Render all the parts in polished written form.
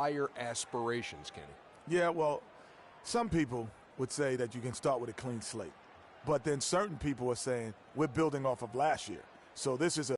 higher aspirations, Kenny? Yeah, well, some people would say that you can start with a clean slate. But then certain people are saying we're building off of last year. So this is a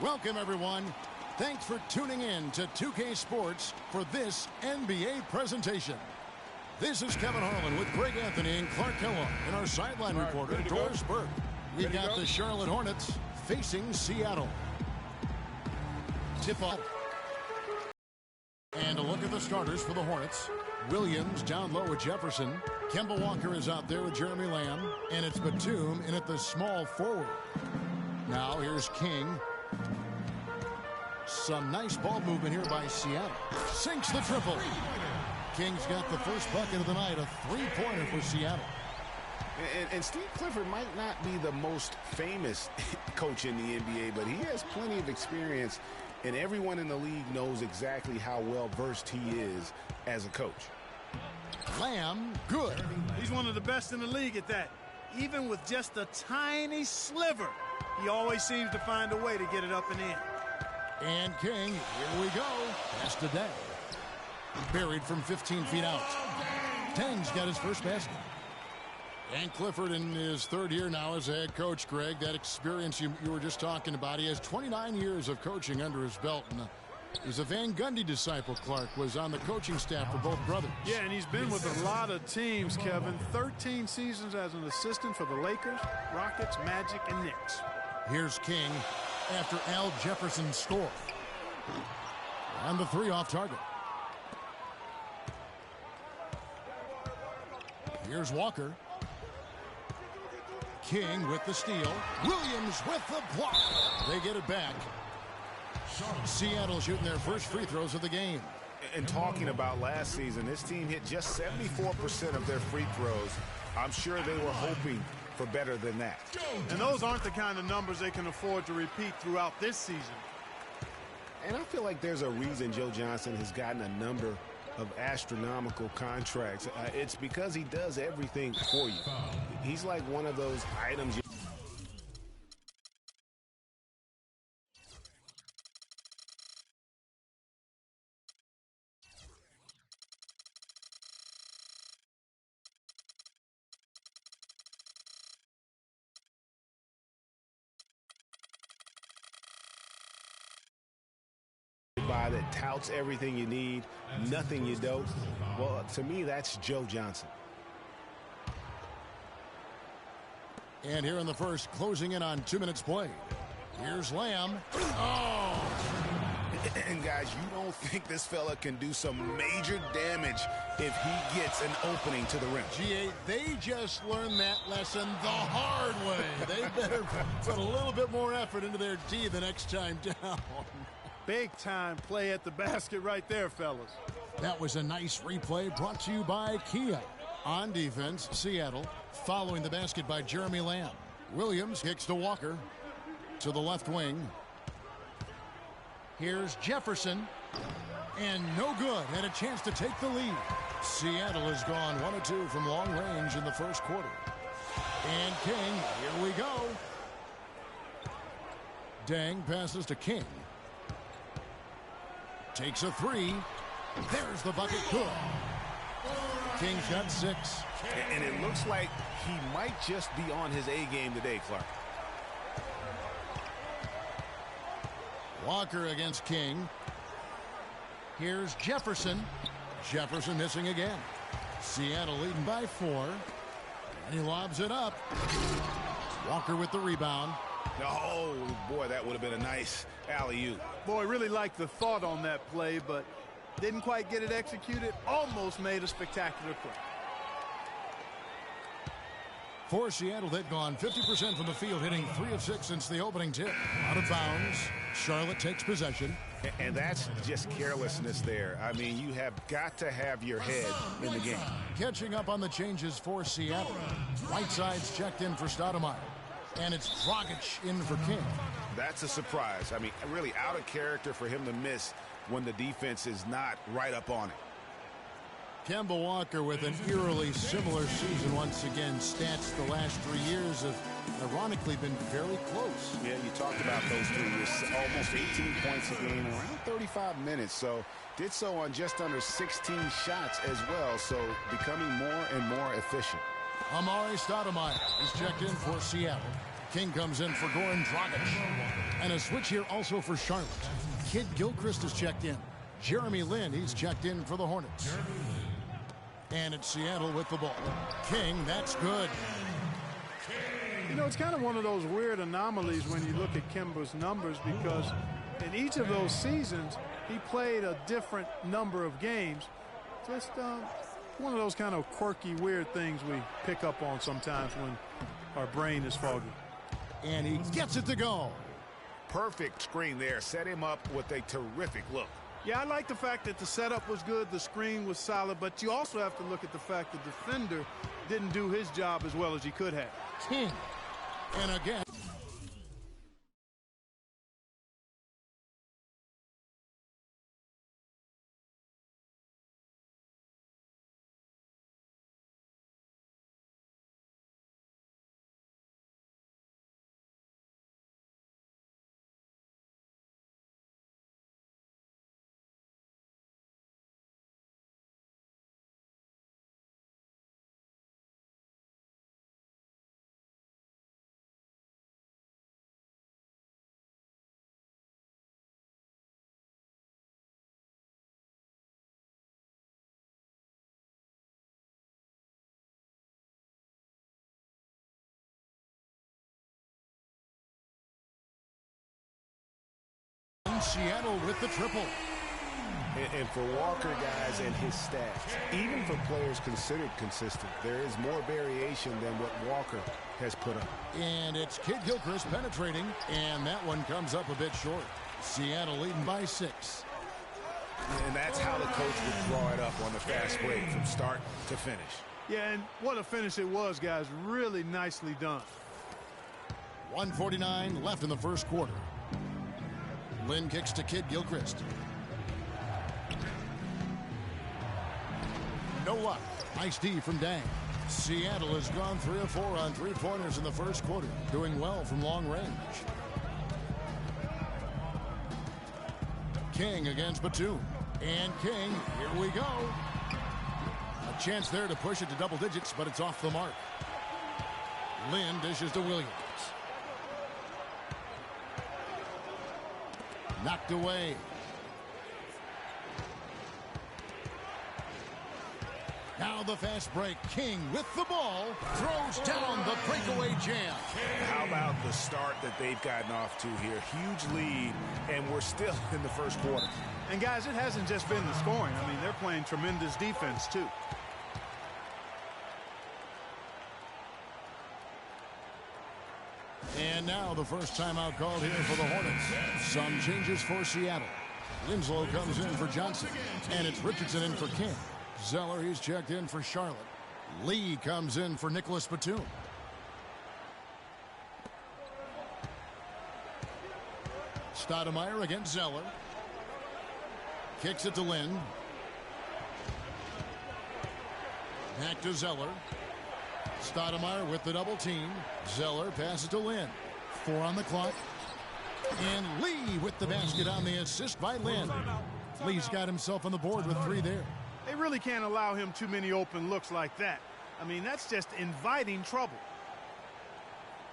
Welcome, everyone. Thanks for tuning in to 2K Sports for this NBA presentation. This is Kevin Harlan with Greg Anthony and Clark Kellogg and our sideline reporter, Doris Burke. We've got the Charlotte Hornets facing Seattle. Tip-off. And a look at the starters for the Hornets. Williams down low with Jefferson. Kemba Walker is out there with Jeremy Lamb. And it's Batum in at the small forward. Now here's King. Some nice ball movement here by Seattle. Sinks the triple. King's got the first bucket of the night, a three-pointer for Seattle. And Steve Clifford might not be the most famous coach in the NBA, but he has plenty of experience, and everyone in the league knows exactly how well-versed he is as a coach. Lamb, good. He's one of the best in the league at that. Even with just a tiny sliver, he always seems to find a way to get it up and in. And King, here we go. Pass to Deng. Buried from 15 feet out. Deng's got his first basket. And Clifford in his third year now as a head coach, Greg. That experience you were just talking about. He has 29 years of coaching under his belt. And he's a Van Gundy disciple, Clark. Was on the coaching staff for both brothers. Yeah, and he's been with a lot of teams, Kevin. 13 seasons as an assistant for the Lakers, Rockets, Magic, and Knicks. Here's King after Al Jefferson scored. And the three off target. Here's Walker. King with the steal. Williams with the block. They get it back. Seattle shooting their first free throws of the game. And talking about last season, this team hit just 74% of their free throws. I'm sure they were hoping for better than that. And those aren't the kind of numbers they can afford to repeat throughout this season. And I feel like there's a reason Joe Johnson has gotten a number of astronomical contracts. It's because he does everything for you. He's like one of those items you buy that touts everything you need, nothing you don't. Well, to me, that's Joe Johnson. And here in the first, closing in on 2 minutes played. Here's Lamb. Oh! And guys, you don't think this fella can do some major damage if he gets an opening to the rim. GA, they just learned that lesson the hard way. They better put a little bit more effort into their D the next time down. Big time play at the basket right there, fellas. That was a nice replay brought to you by Kia. On defense, Seattle following the basket by Jeremy Lamb. Williams kicks to Walker to the left wing. Here's Jefferson. And no good. Had a chance to take the lead. Seattle has gone 1 of 2 from long range in the first quarter. And King, here we go. Deng passes to King. Takes a three. There's the bucket. Good. King's got 6. And it looks like he might just be on his A game today, Clark. Walker against King. Here's Jefferson. Jefferson missing again. Seattle leading by 4. And he lobs it up. Walker with the rebound. Oh, boy, that would have been a nice alley-oop. Boy, really liked the thought on that play, but didn't quite get it executed. Almost made a spectacular play. For Seattle, they've gone 50% from the field, hitting 3 of 6 since the opening tip. Out of bounds. Charlotte takes possession. And that's just carelessness there. I mean, you have got to have your head in the game. Catching up on the changes for Seattle. Whiteside's checked in for Stoudemire. And it's Dragic in for King. That's a surprise. I mean, really out of character for him to miss when the defense is not right up on it. Kemba Walker with an eerily similar season once again. Stats the last 3 years of ironically been very close. Yeah, you talked about those two. Almost 18 points a game in around 35 minutes. So did so on just under 16 shots as well. So becoming more and more efficient. Amari Stoudemire is checked in for Seattle. King comes in for Goran Dragic. And a switch here also for Charlotte. Kid Gilchrist is checked in. Jeremy Lin, he's checked in for the Hornets. And it's Seattle with the ball. King, that's good. You know, it's kind of one of those weird anomalies when you look at Kemba's numbers, because in each of those seasons, he played a different number of games. Just one of those kind of quirky, weird things we pick up on sometimes when our brain is foggy. And he gets it to go. Perfect screen there. Set him up with a terrific look. Yeah, I like the fact that the setup was good, the screen was solid, but you also have to look at the fact the defender didn't do his job as well as he could have. King. And again. Seattle with the triple. And for Walker, guys, and his stats, even for players considered consistent, there is more variation than what Walker has put up. And it's Kid Gilchrist penetrating, and that one comes up a bit short. Seattle leading by 6. And that's how the coach would draw it up on the fast break from start to finish. Yeah, and what a finish it was, guys. Really nicely done. 1:49 left in the first quarter. Lynn kicks to Kid Gilchrist. No luck. Nice D from Dang. Seattle has gone 3 of 4 on three-pointers in the first quarter, doing well from long range. King against Batum. And King, here we go. A chance there to push it to double digits, but it's off the mark. Lynn dishes to Williams. Knocked away. Now the fast break. King with the ball. Throws down the breakaway jam. How about the start that they've gotten off to here? Huge lead, and we're still in the first quarter. And, guys, it hasn't just been the scoring. I mean, they're playing tremendous defense, too. And now the first timeout called here for the Hornets. Some changes for Seattle. Winslow comes in for Johnson. And it's Richardson in for King. Zeller, he's checked in for Charlotte. Lee comes in for Nicholas Batum. Stoudemire against Zeller. Kicks it to Lynn. Back to Zeller. Stoudemire with the double team. Zeller passes to Lynn. 4 on the clock. And Lee with the basket on the assist by Lynn. Lee's got himself on the board with 3 there. They really can't allow him too many open looks like that. I mean, that's just inviting trouble.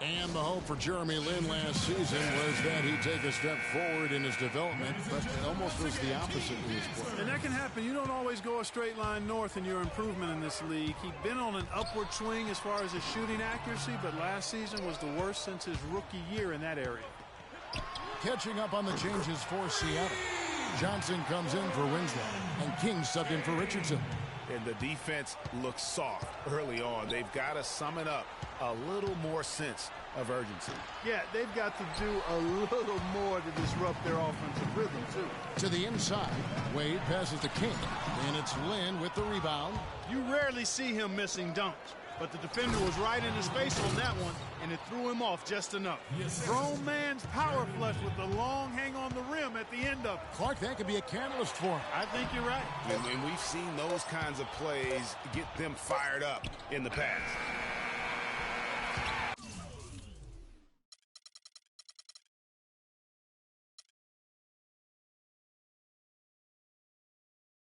And the hope for Jeremy Lin last season was that he'd take a step forward in his development, but it almost was the opposite in his play. And that can happen. You don't always go a straight line north in your improvement in this league. He'd been on an upward swing as far as his shooting accuracy, but last season was the worst since his rookie year in that area. Catching up on the changes for Seattle. Johnson comes in for Winslow, and King subbed in for Richardson. And the defense looks soft early on. They've got to sum it up a little more sense of urgency. Yeah, they've got to do a little more to disrupt their offensive rhythm, too. To the inside, Wade passes to King, and it's Lynn with the rebound. You rarely see him missing dunks, but the defender was right in his face on that one, and it threw him off just enough. Grown man's power flush with the long hang on the rim at the end of it. Clark, that could be a catalyst for him. I think you're right. And we've seen those kinds of plays get them fired up in the past.